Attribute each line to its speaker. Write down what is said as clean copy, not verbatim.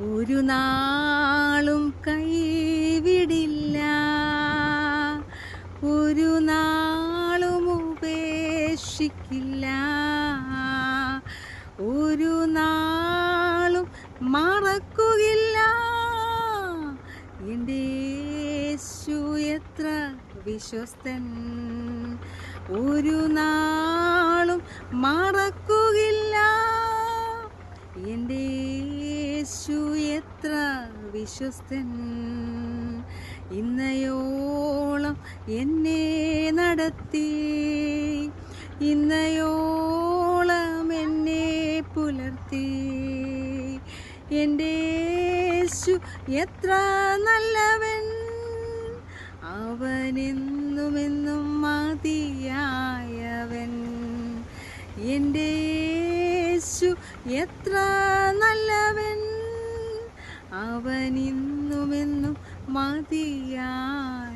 Speaker 1: ഒരു നാളും കൈവിടില്ല, ഒരു നാളും ഉപേക്ഷിക്കില്ല, ഒരു നാളും മറക്കുകയില്ല. എൻ്റെ യേശു എത്ര വിശ്വസ്തൻ, ഒരു നാളും മറക്കുകയില്ല. എൻ്റെ യേശു എത്ര വിശ്വസ്തൻ, ഇന്നയോളം എന്നെ നടത്തി, ഇന്നയോളം എന്നെ പുലർത്തി. എൻ്റെ യേശു എത്ര നല്ലവൻ, അവനെന്നുമെന്നും മതിയായവൻ. എൻ്റെ യേശു എത്ര നല്ലവൻ, അവനിന്നുമെന്നും മതിയായ